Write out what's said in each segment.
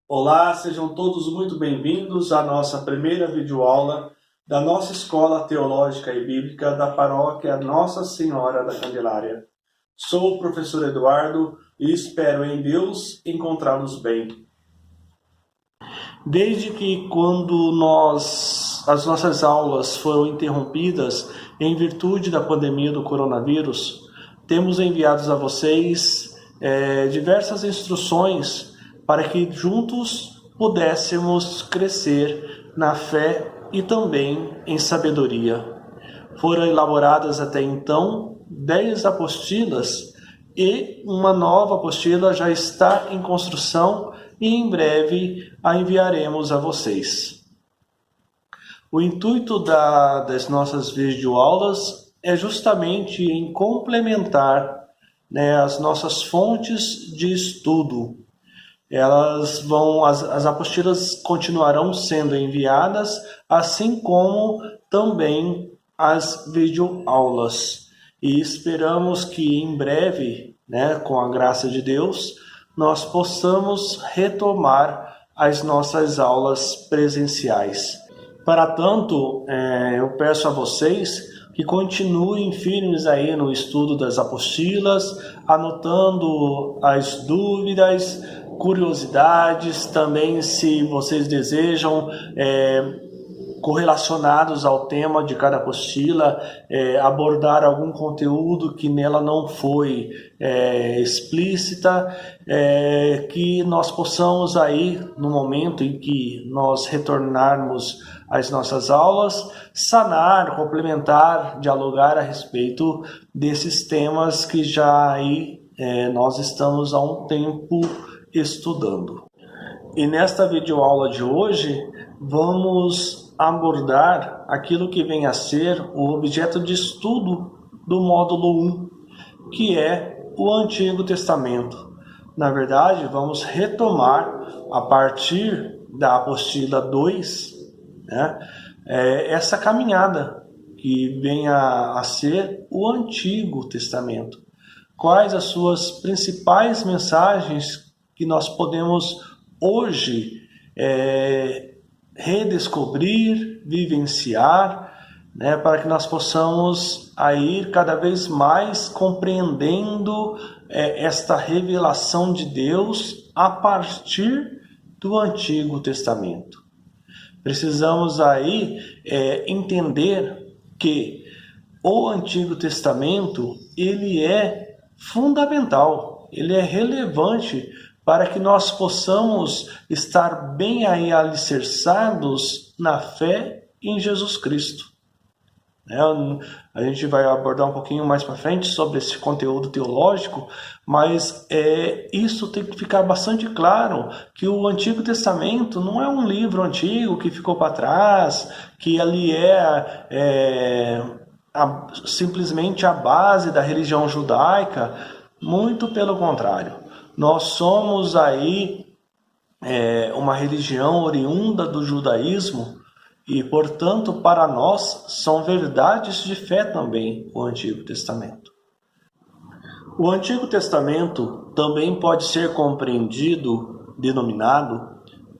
Olá, sejam todos muito bem-vindos à nossa primeira videoaula da nossa Escola Teológica e Bíblica da Paróquia Nossa Senhora da Candelária. Sou o professor Eduardo e espero em Deus encontrá-los bem. Desde que quando as nossas aulas foram interrompidas em virtude da pandemia do coronavírus, temos enviado a vocês diversas instruções para que juntos pudéssemos crescer na fé e também em sabedoria. Foram elaboradas até então 10 apostilas e uma nova apostila já está em construção e em breve a enviaremos a vocês. O intuito das nossas videoaulas é justamente em complementar as nossas fontes de estudo. As apostilas continuarão sendo enviadas, assim como também as videoaulas. E esperamos que em breve, com a graça de Deus, nós possamos retomar as nossas aulas presenciais. Para tanto, eu peço a vocês que continuem firmes aí no estudo das apostilas, anotando as dúvidas, curiosidades, também se vocês desejam, correlacionados ao tema de cada apostila, abordar algum conteúdo que nela não foi explícita, que nós possamos aí, no momento em que nós retornarmos às nossas aulas, sanar, complementar, dialogar a respeito desses temas que já aí nós estamos há um tempo estudando. E nesta videoaula de hoje, vamos abordar aquilo que vem a ser o objeto de estudo do módulo 1, que é o Antigo Testamento. Na verdade, vamos retomar a partir da apostila 2, essa caminhada que vem a ser o Antigo Testamento. Quais as suas principais mensagens que nós podemos hoje redescobrir, vivenciar, para que nós possamos ir cada vez mais compreendendo esta revelação de Deus a partir do Antigo Testamento. Precisamos aí entender que o Antigo Testamento ele é fundamental, ele é relevante para que nós possamos estar bem aí alicerçados na fé em Jesus Cristo. A gente vai abordar um pouquinho mais para frente sobre esse conteúdo teológico, mas isso tem que ficar bastante claro, que o Antigo Testamento não é um livro antigo que ficou para trás, que ali simplesmente a base da religião judaica. Muito pelo contrário. Nós somos aí uma religião oriunda do judaísmo e, portanto, para nós são verdades de fé também o Antigo Testamento. O Antigo Testamento também pode ser compreendido, denominado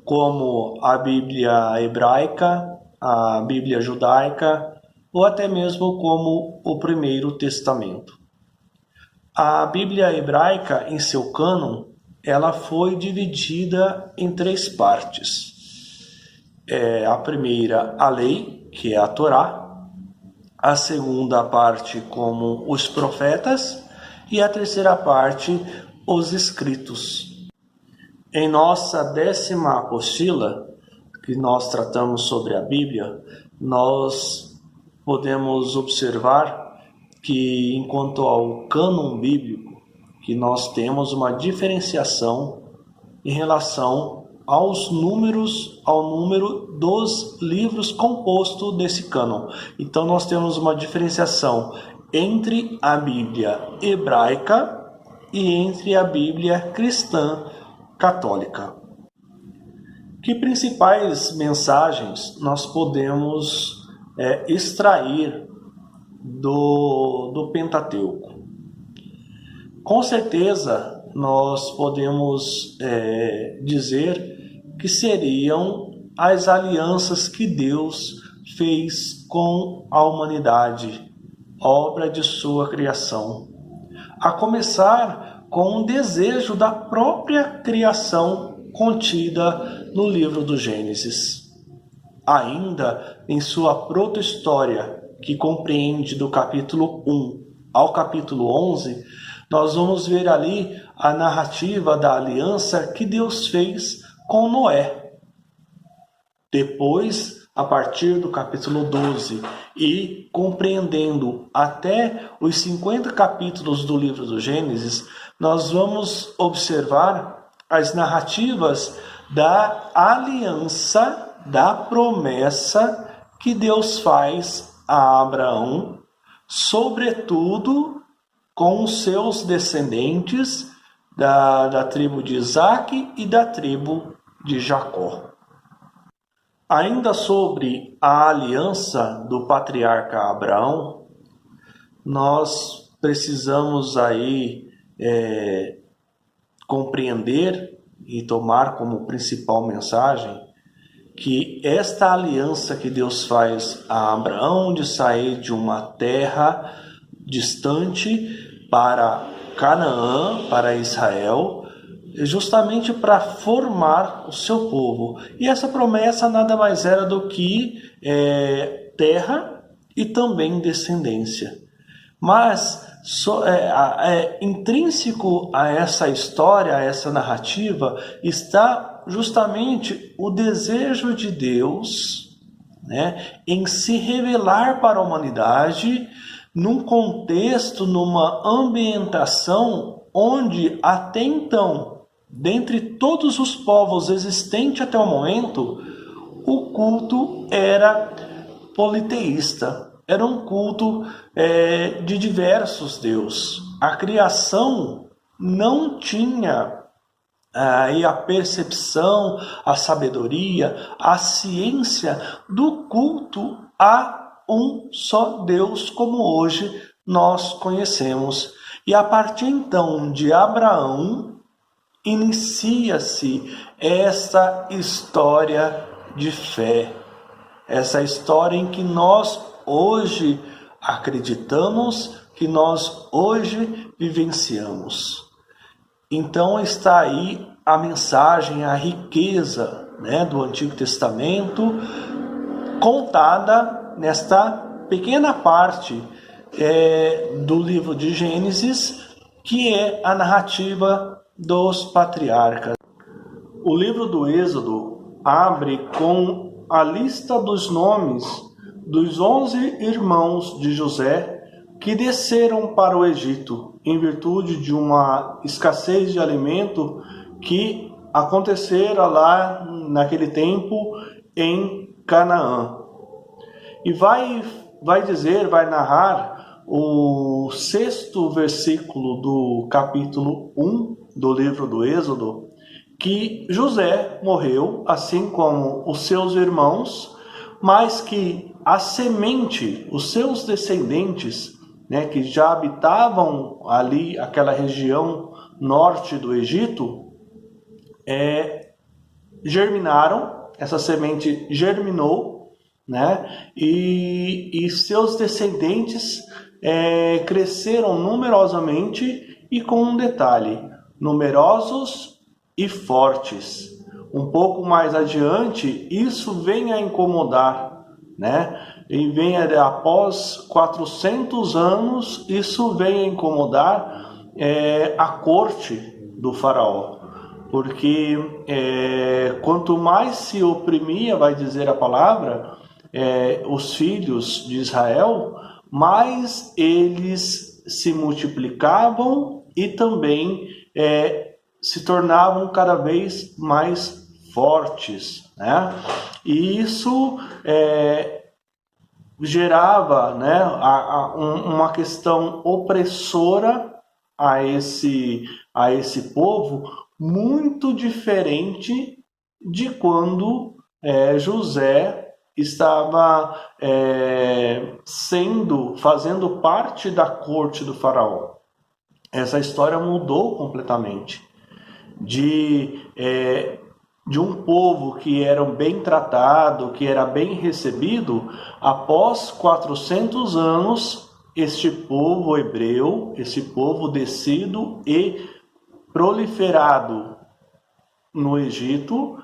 como a Bíblia hebraica, a Bíblia judaica ou até mesmo como o Primeiro Testamento. A Bíblia hebraica, em seu cânon, ela foi dividida em 3 partes. A primeira, a lei, que é a Torá. A segunda parte, como os profetas. E a terceira parte, os escritos. Em nossa 10ª apostila, que nós tratamos sobre a Bíblia, nós podemos observar que, enquanto ao cânon bíblico, que nós temos uma diferenciação em relação ao número dos livros compostos desse cânon. Então, nós temos uma diferenciação entre a Bíblia hebraica e entre a Bíblia cristã católica. Que principais mensagens nós podemos extrair do Pentateuco? Com certeza, nós podemos dizer que seriam as alianças que Deus fez com a humanidade, obra de sua criação. A começar com um desejo da própria criação contida no livro do Gênesis. Ainda em sua proto-história, que compreende do capítulo 1 ao capítulo 11, nós vamos ver ali a narrativa da aliança que Deus fez com Noé. Depois, a partir do capítulo 12 e compreendendo até os 50 capítulos do livro do Gênesis, nós vamos observar as narrativas da aliança, da promessa que Deus faz a Abraão, sobretudo com os seus descendentes da tribo de Isaque e da tribo de Jacó. Ainda sobre a aliança do patriarca Abraão, nós precisamos aí compreender e tomar como principal mensagem que esta aliança que Deus faz a Abraão de sair de uma terra distante para Canaã, para Israel, justamente para formar o seu povo. E essa promessa nada mais era do que terra e também descendência. Mas intrínseco a essa história, a essa narrativa, está justamente o desejo de Deus, né, em se revelar para a humanidade num contexto, numa ambientação onde até então, dentre todos os povos existentes até o momento, o culto era politeísta, era um culto de diversos deuses. A criação não tinha aí a percepção, a sabedoria, a ciência do culto a um só Deus, como hoje nós conhecemos. E a partir então de Abraão, inicia-se essa história de fé, essa história em que nós hoje acreditamos, que nós hoje vivenciamos. Então está aí a mensagem, a riqueza, né, do Antigo Testamento, contada nesta pequena parte do livro de Gênesis, que é a narrativa dos patriarcas. O livro do Êxodo abre com a lista dos nomes dos 11 irmãos de José que desceram para o Egito, em virtude de uma escassez de alimento que acontecera lá naquele tempo em Canaã. E vai narrar o 6º versículo do capítulo 1 do livro do Êxodo, que José morreu, assim como os seus irmãos, mas que a semente, os seus descendentes, né, que já habitavam ali aquela região norte do Egito, germinaram, essa semente germinou, né, e seus descendentes cresceram numerosamente e com um detalhe: numerosos e fortes. Um pouco mais adiante, isso vem a incomodar, né? E vem após 400 anos, isso vem a incomodar a corte do faraó, porque quanto mais se oprimia, vai dizer a palavra, os filhos de Israel, mais eles se multiplicavam e também se tornavam cada vez mais fortes, né? E isso gerava, né, uma questão opressora a esse povo, muito diferente de quando José estava fazendo parte da corte do faraó. Essa história mudou completamente. De de um povo que era bem tratado, que era bem recebido, após 400 anos, este povo hebreu, esse povo descido e proliferado no Egito,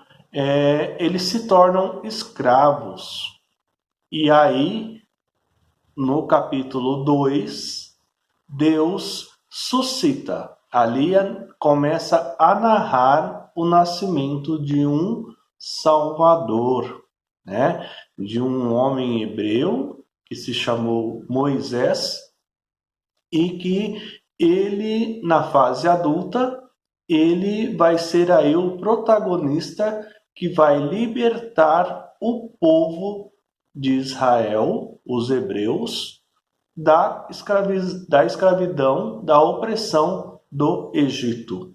eles se tornam escravos. E aí, no capítulo 2, Deus suscita. Ali começa a narrar o nascimento de um Salvador, né? De um homem hebreu que se chamou Moisés e que ele, na fase adulta, ele vai ser aí o protagonista que vai libertar o povo de Israel, os hebreus, da escravidão, da opressão do Egito.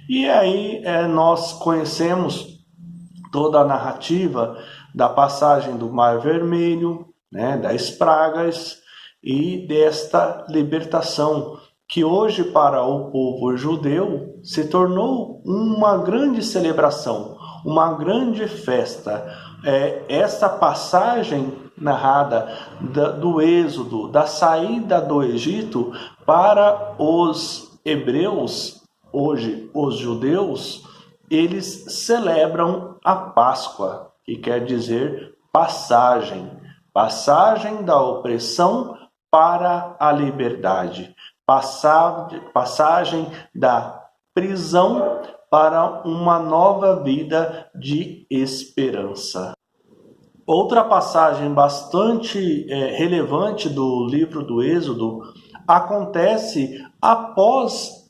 E aí nós conhecemos toda a narrativa da passagem do Mar Vermelho, né, das pragas e desta libertação, que hoje para o povo judeu se tornou uma grande celebração, uma grande festa. Essa passagem narrada do êxodo, da saída do Egito, para os hebreus, hoje os judeus, eles celebram a Páscoa, que quer dizer passagem da opressão para a liberdade, passagem da prisão para uma nova vida de esperança. Outra passagem bastante relevante do livro do Êxodo acontece após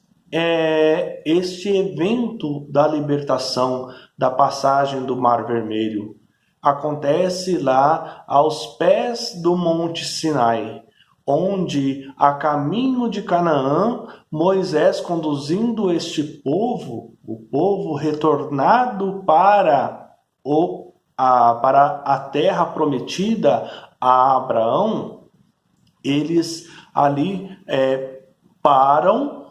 este evento da libertação, da passagem do Mar Vermelho. Acontece lá aos pés do Monte Sinai, onde, a caminho de Canaã, Moisés conduzindo este povo, o povo retornado para a terra prometida a Abraão, eles ali param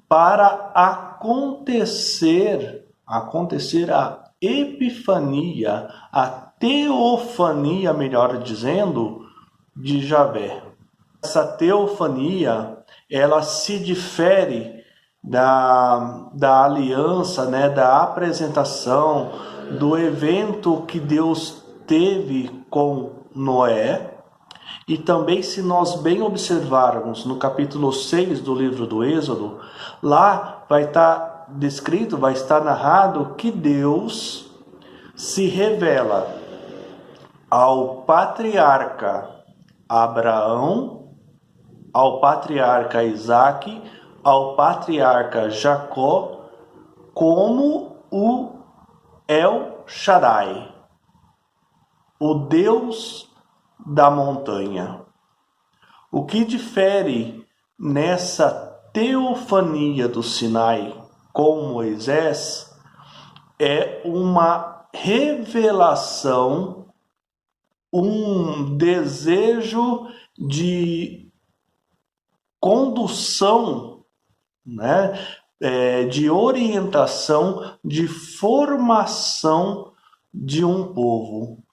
para acontecer a epifania, a teofania, melhor dizendo, de Javé. Essa teofania, ela se difere da aliança, né, da apresentação, do evento que Deus teve com Noé. E também, se nós bem observarmos no capítulo 6 do livro do Êxodo, lá vai estar descrito, vai estar narrado que Deus se revela ao patriarca Abraão, ao patriarca Isaque, ao patriarca Jacó, como o El Shaddai, o Deus da montanha. O que difere nessa teofania do Sinai com Moisés é uma revelação, um desejo de condução, né, de orientação, de formação de um povo.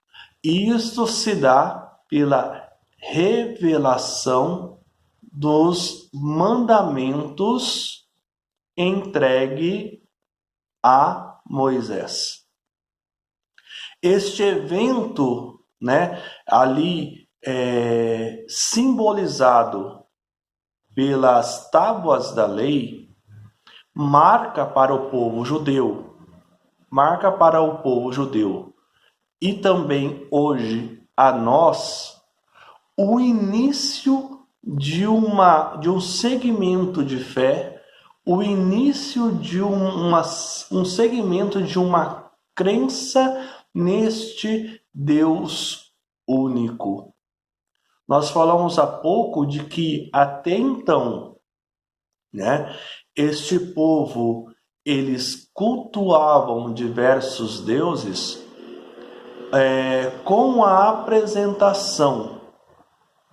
E isso se dá pela revelação dos mandamentos entregue a Moisés. Este evento, né, ali simbolizado pelas tábuas da lei, marca para o povo judeu, e também hoje a nós, o início de um segmento de fé, o início de um segmento de uma crença neste Deus único. Nós falamos há pouco de que até então, né, este povo, eles cultuavam diversos deuses com a apresentação,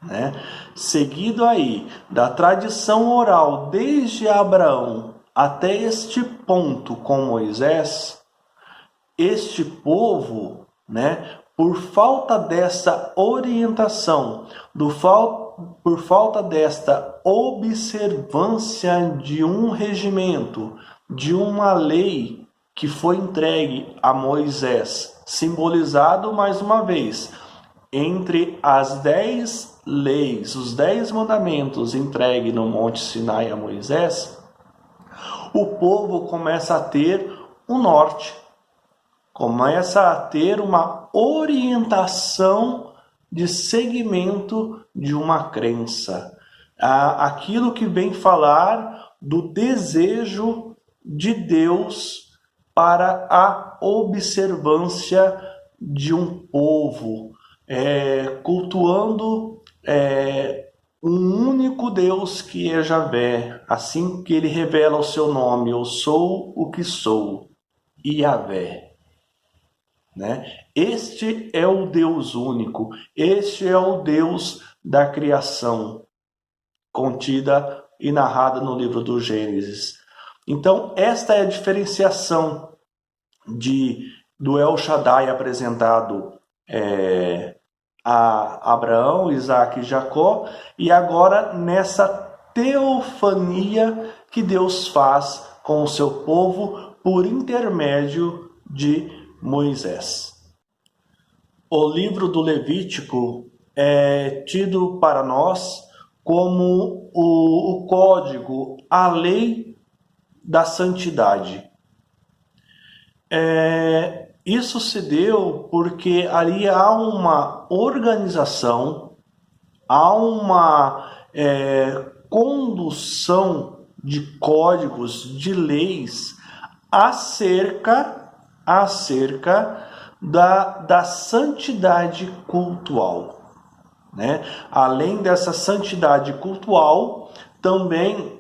né, seguido aí da tradição oral desde Abraão até este ponto com Moisés, este povo, né, por falta dessa orientação, por falta desta observância de um regimento, de uma lei que foi entregue a Moisés, simbolizado mais uma vez entre as 10 leis, os 10 mandamentos entregues no Monte Sinai a Moisés, o povo começa a ter um norte, começa a ter uma orientação de segmento de uma crença. Aquilo que vem falar do desejo de Deus para a observância de um povo, cultuando um único Deus que é Javé, assim que ele revela o seu nome: eu sou o que sou, Yahvé. Né? Este é o Deus único, este é o Deus da criação, contida e narrada no livro do Gênesis. Então, esta é a diferenciação do El Shaddai apresentado a Abraão, Isaac e Jacó, e agora nessa teofania que Deus faz com o seu povo por intermédio de Moisés. O livro do Levítico é tido para nós como o código, a lei da santidade. Isso se deu porque ali há uma organização, há uma condução de códigos, de leis acerca da santidade cultual. Né? Além dessa santidade cultual, também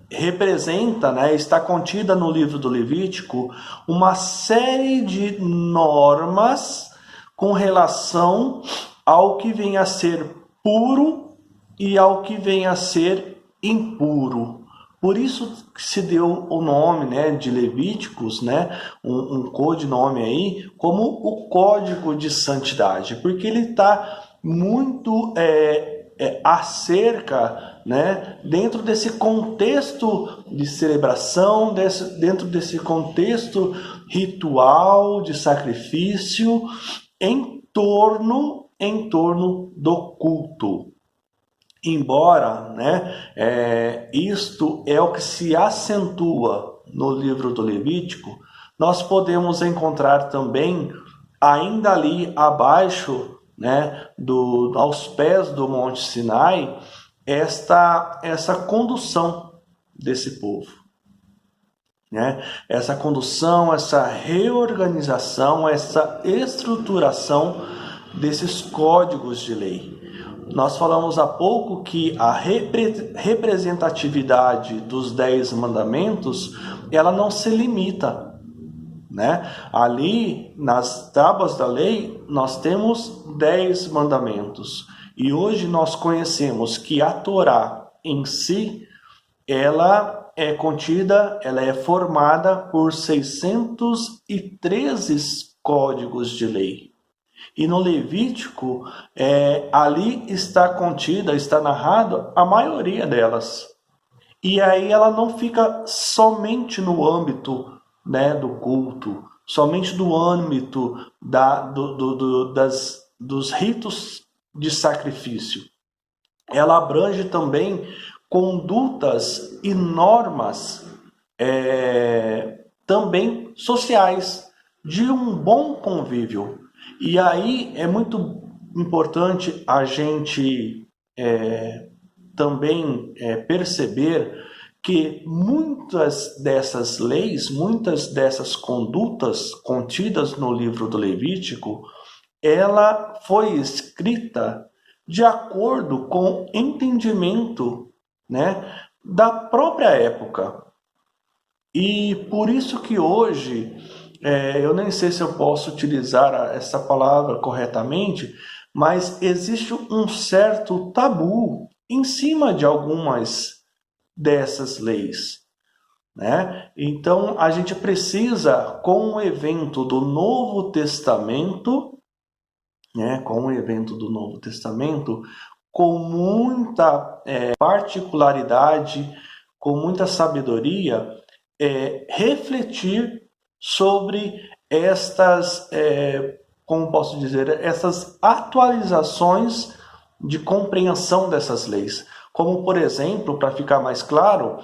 representa, né, está contida no livro do Levítico, uma série de normas com relação ao que vem a ser puro e ao que vem a ser impuro. Por isso que se deu o nome, né, de Levíticos, né, um codinome aí, como o Código de Santidade, porque ele está muito acerca, né, dentro desse contexto de celebração, dentro desse contexto ritual de sacrifício, em torno do culto. Embora, né, isto é o que se acentua no livro do Levítico, nós podemos encontrar também, ainda ali abaixo, né, aos pés do Monte Sinai, essa condução desse povo. Né? Essa condução, essa reorganização, essa estruturação desses códigos de lei. Nós falamos há pouco que a representatividade dos 10 mandamentos, ela não se limita, né? Ali, nas tábuas da lei, nós temos 10 mandamentos. E hoje nós conhecemos que a Torá em si, ela é contida, ela é formada por 613 códigos de lei. E no Levítico, ali está contida, está narrado a maioria delas. E aí ela não fica somente no âmbito, né, do culto, somente no âmbito dos ritos de sacrifício. Ela abrange também condutas e normas também sociais, de um bom convívio. E aí é muito importante a gente também perceber que muitas dessas leis, muitas dessas condutas contidas no livro do Levítico, ela foi escrita de acordo com o entendimento, né, da própria época. E por isso que hoje, eu nem sei se eu posso utilizar essa palavra corretamente, mas existe um certo tabu em cima de algumas dessas leis. né? Então a gente precisa, com o evento do Novo Testamento, né? Com o evento do Novo Testamento, com muita particularidade, com muita sabedoria, refletir sobre estas, como posso dizer, essas atualizações de compreensão dessas leis. Como, por exemplo, para ficar mais claro,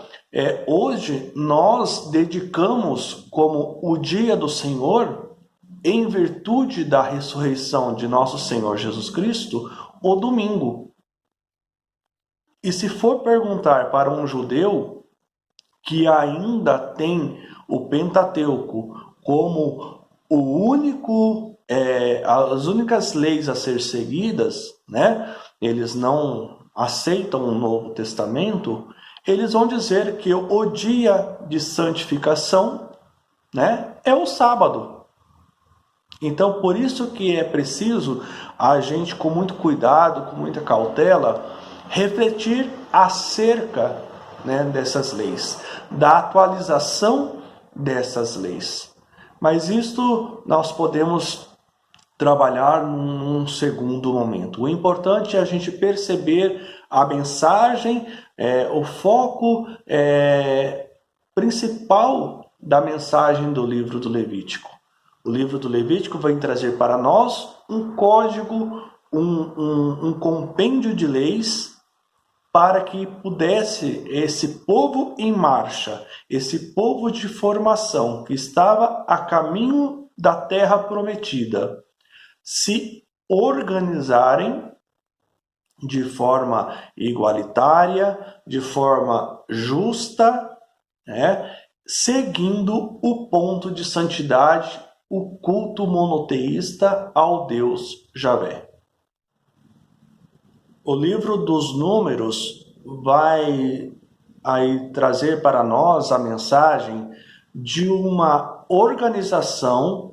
hoje nós dedicamos como o dia do Senhor, em virtude da ressurreição de nosso Senhor Jesus Cristo, o domingo. E se for perguntar para um judeu que ainda tem o Pentateuco como as únicas leis a ser seguidas, né? Eles não aceitam o Novo Testamento, eles vão dizer que o dia de santificação, né, é o sábado. Então, por isso que é preciso a gente, com muito cuidado, com muita cautela, refletir acerca, né, dessas leis, da atualização dessas leis. Mas isto nós podemos trabalhar num segundo momento. O importante é a gente perceber a mensagem, o foco principal da mensagem do livro do Levítico. O livro do Levítico vai trazer para nós um código, um compêndio de leis para que pudesse esse povo em marcha, esse povo de formação que estava a caminho da terra prometida, se organizarem de forma igualitária, de forma justa, né, seguindo o ponto de santidade, o culto monoteísta ao Deus Javé. O livro dos Números vai aí trazer para nós a mensagem de uma organização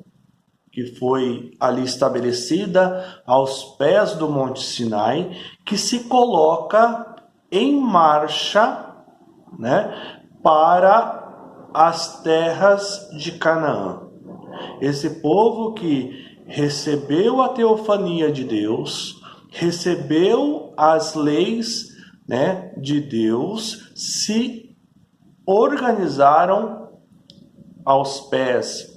que foi ali estabelecida aos pés do Monte Sinai, que se coloca em marcha, né, para as terras de Canaã. Esse povo que recebeu a teofania de Deus, recebeu as leis, né, de Deus, se organizaram aos pés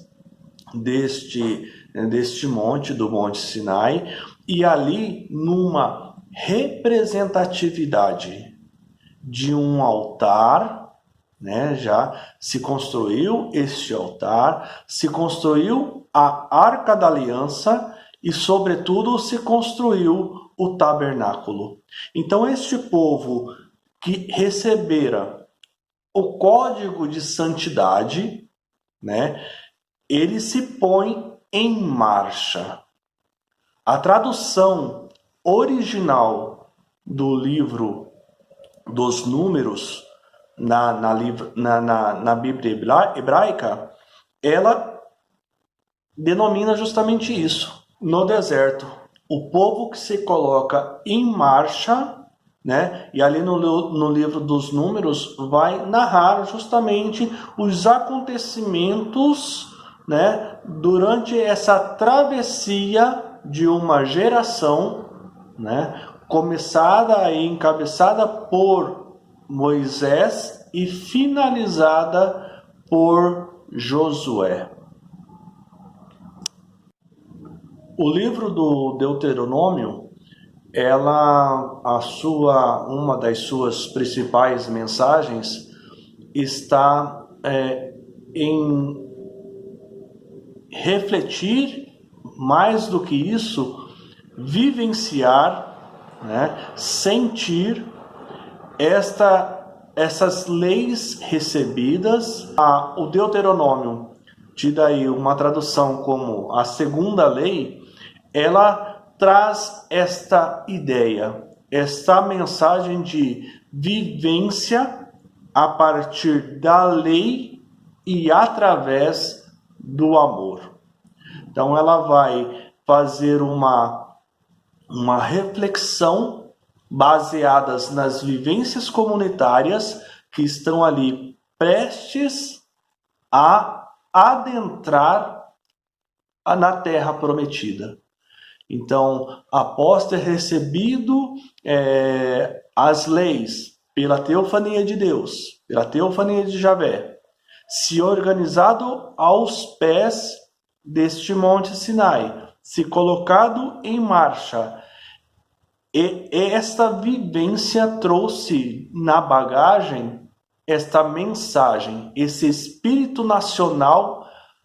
deste monte, do Monte Sinai, e ali numa representatividade de um altar, né, já se construiu este altar, se construiu a Arca da Aliança e, sobretudo, se construiu o tabernáculo. Então, este povo que recebera o código de santidade, né, ele se põe em marcha. A tradução original do livro dos Números na Bíblia hebraica, ela denomina justamente isso. No deserto, o povo que se coloca em marcha, né? E ali no livro dos Números vai narrar justamente os acontecimentos, né, durante essa travessia de uma geração, né, começada e encabeçada por Moisés e finalizada por Josué. O livro do Deuteronômio, uma das suas principais mensagens está em refletir, mais do que isso, vivenciar, né, sentir essas leis recebidas. O Deuteronômio, tida aí uma tradução como a segunda lei, ela traz esta ideia, esta mensagem de vivência a partir da lei e através do amor. Então ela vai fazer uma reflexão baseadas nas vivências comunitárias que estão ali prestes a adentrar na terra prometida. Então, após ter recebido as leis pela teofania de Deus, pela teofania de Javé, se organizado aos pés deste monte Sinai, se colocado em marcha, e esta vivência trouxe na bagagem esta mensagem, esse espírito nacional,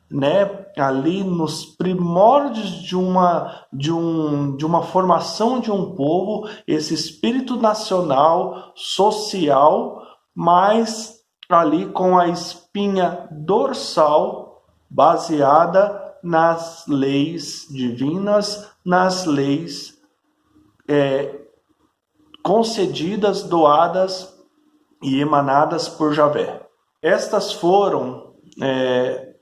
né, ali nos primórdios de uma formação de um povo, esse espírito nacional, social, mas ali com a espinha dorsal baseada nas leis divinas, nas leis concedidas, doadas e emanadas por Javé. Estas foram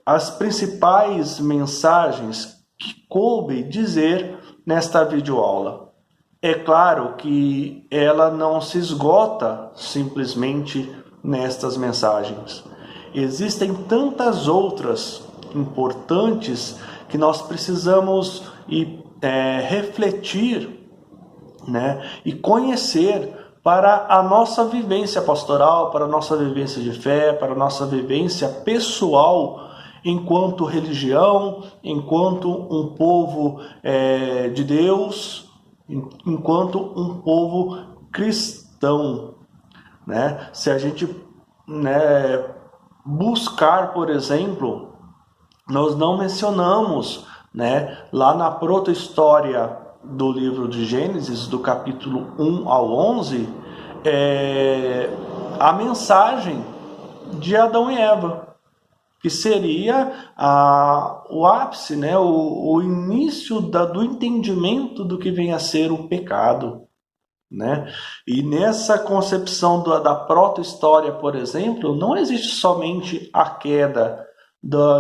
as principais mensagens que coube dizer nesta videoaula. É claro que ela não se esgota simplesmente nestas mensagens. Existem tantas outras importantes que nós precisamos refletir, né, e conhecer para a nossa vivência pastoral, para a nossa vivência de fé, para a nossa vivência pessoal enquanto religião, enquanto um povo de Deus, enquanto um povo cristão, né? Se a gente, né, buscar, por exemplo, nós não mencionamos, né, lá na proto-história do livro de Gênesis, do capítulo 1 ao 11, a mensagem de Adão e Eva, que seria o ápice, né, o início do entendimento do que vem a ser o pecado, né? E nessa concepção da proto-história, por exemplo, não existe somente a queda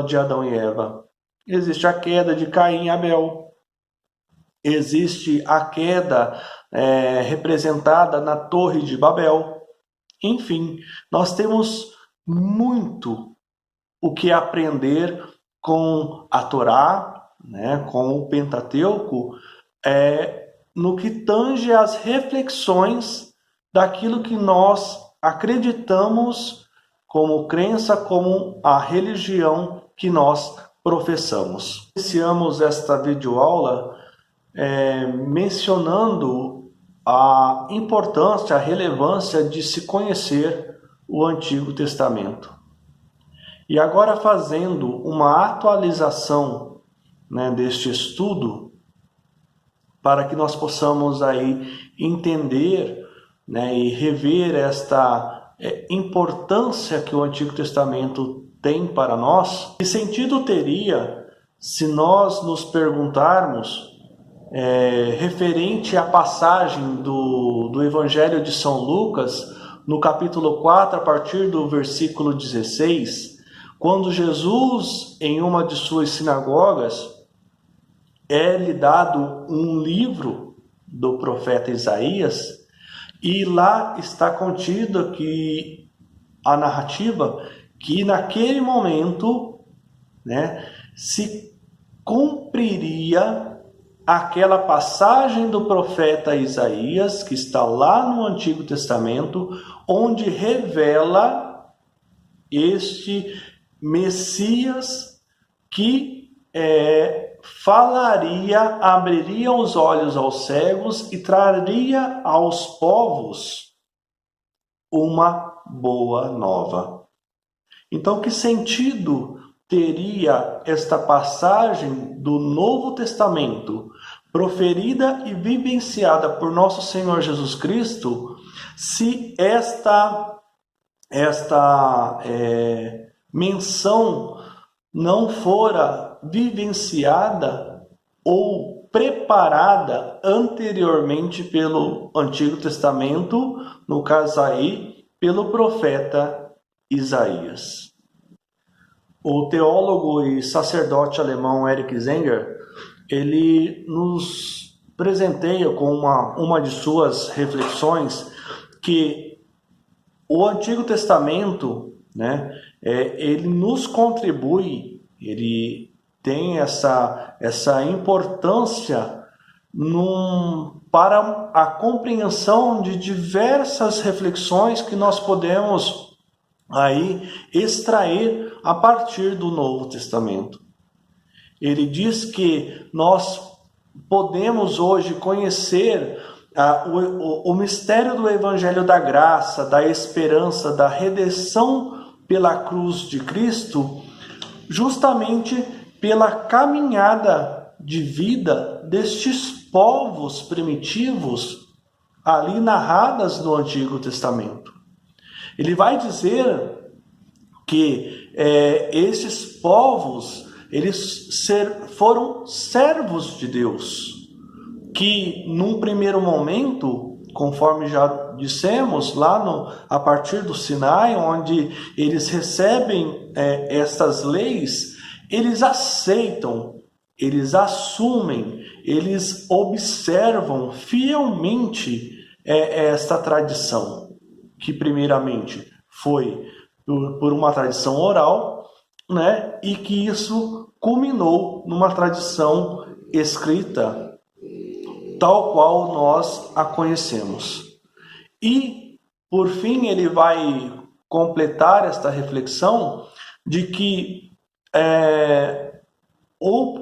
de Adão e Eva. Existe a queda de Caim e Abel. Existe a queda representada na Torre de Babel. Enfim, nós temos muito o que aprender com a Torá, né, com o Pentateuco, no que tange às reflexões daquilo que nós acreditamos como crença, como a religião que nós professamos. Iniciamos esta videoaula mencionando a importância, a relevância de se conhecer o Antigo Testamento. E agora, fazendo uma atualização, né, deste estudo, para que nós possamos aí entender, né, e rever esta importância que o Antigo Testamento tem para nós. Que sentido teria se nós nos perguntarmos referente à passagem do Evangelho de São Lucas, no capítulo 4, a partir do versículo 16, quando Jesus, em uma de suas sinagogas, é-lhe dado um livro do profeta Isaías, e lá está contido que a narrativa que naquele momento, né, se cumpriria aquela passagem do profeta Isaías, que está lá no Antigo Testamento, onde revela este Messias que falaria, abriria os olhos aos cegos e traria aos povos uma boa nova. Então, que sentido teria esta passagem do Novo Testamento, proferida e vivenciada por nosso Senhor Jesus Cristo, se esta menção não fora vivenciada ou preparada anteriormente pelo Antigo Testamento, no caso aí, pelo profeta Isaías. O teólogo e sacerdote alemão Erich Zenger, ele nos presenteia com uma de suas reflexões que o Antigo Testamento né? Ele nos contribui, ele tem essa importância para a compreensão de diversas reflexões que nós podemos aí extrair a partir do Novo Testamento. Ele diz que nós podemos hoje conhecer o mistério do Evangelho da Graça, da esperança, da redenção pela cruz de Cristo, justamente pela caminhada de vida destes povos primitivos ali narradas no Antigo Testamento. Ele vai dizer que esses povos eles foram servos de Deus, que num primeiro momento, conforme já dissemos, a partir do Sinai, onde eles recebem estas leis, eles aceitam, eles assumem, eles observam fielmente esta tradição, que primeiramente foi por uma tradição oral, né, e que isso culminou numa tradição escrita, tal qual nós a conhecemos. E, por fim, ele vai completar esta reflexão de que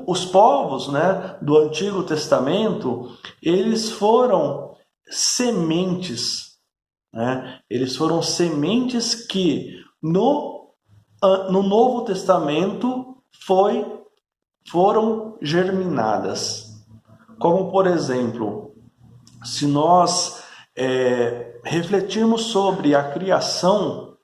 os povos, né, do Antigo Testamento, eles foram sementes, né? Eles foram sementes que no Novo Testamento foram germinadas. Como, por exemplo, se nós refletirmos sobre a criação,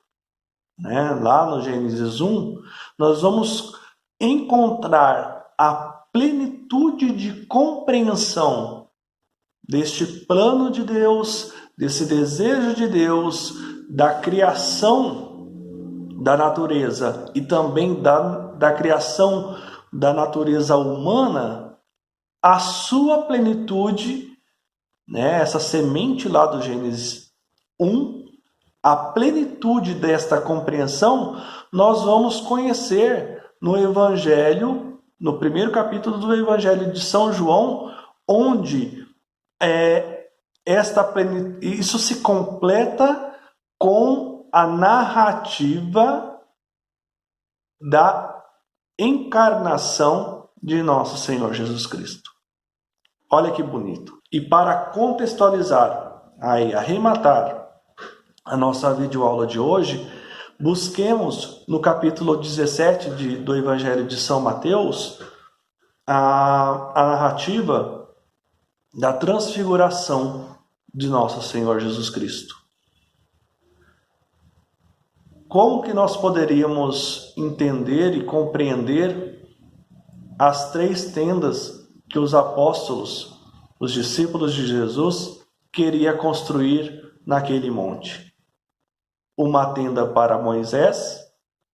né, lá no Gênesis 1, nós vamos encontrar a plenitude de compreensão deste plano de Deus, desse desejo de Deus, da criação da natureza e também da criação da natureza humana, a sua plenitude, né, essa semente lá do Gênesis 1, a plenitude desta compreensão, nós vamos conhecer no Evangelho, no primeiro capítulo do Evangelho de São João, onde isso se completa com a narrativa da encarnação de nosso Senhor Jesus Cristo. Olha que bonito. E para contextualizar, arrematar a nossa videoaula de hoje, busquemos no capítulo 17 do Evangelho de São Mateus a narrativa da transfiguração de nosso Senhor Jesus Cristo. Como que nós poderíamos entender e compreender as 3 tendas que os apóstolos, os discípulos de Jesus, queriam construir naquele monte? Uma tenda para Moisés,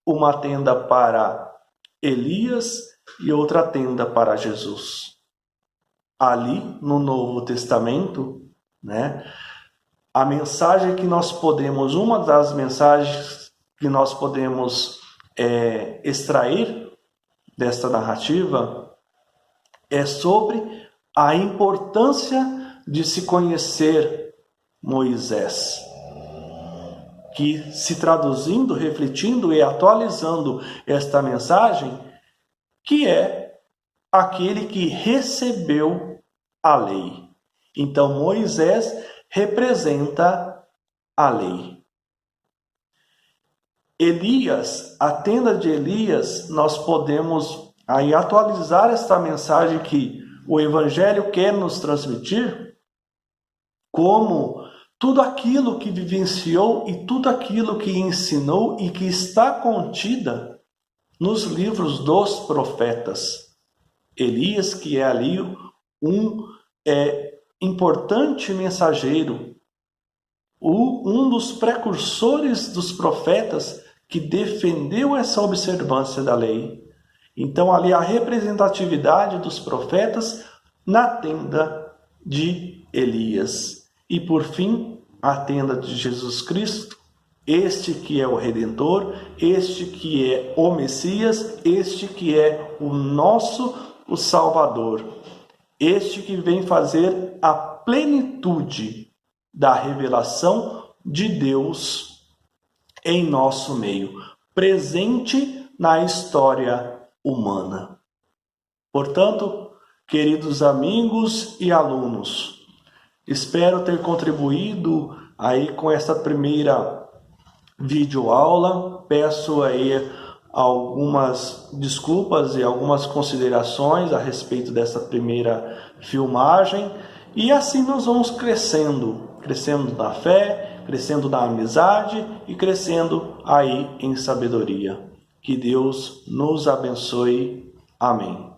uma tenda para Elias e outra tenda para Jesus. Ali no Novo Testamento, né, a mensagem que nós podemos, uma das mensagens que nós podemos extrair desta narrativa é sobre a importância de se conhecer Moisés, que, se traduzindo, refletindo e atualizando esta mensagem, que é aquele que recebeu a lei. Então, Moisés representa a lei. Elias, a tenda de Elias, nós podemos aí atualizar esta mensagem que o Evangelho quer nos transmitir, como tudo aquilo que vivenciou e tudo aquilo que ensinou e que está contida nos livros dos profetas. Elias, que é ali um importante mensageiro, um dos precursores dos profetas que defendeu essa observância da lei. Então, ali a representatividade dos profetas na tenda de Elias. E, por fim, a tenda de Jesus Cristo, Este que é o Redentor, este que é o Messias, este que é o Salvador, este que vem fazer a plenitude da revelação de Deus em nosso meio, presente na história humana. Portanto, queridos amigos e alunos, espero ter contribuído aí com esta primeira videoaula. Peço aí algumas desculpas e algumas considerações a respeito dessa primeira filmagem, e assim nós vamos crescendo na fé, crescendo na amizade e crescendo aí em sabedoria. Que Deus nos abençoe. Amém.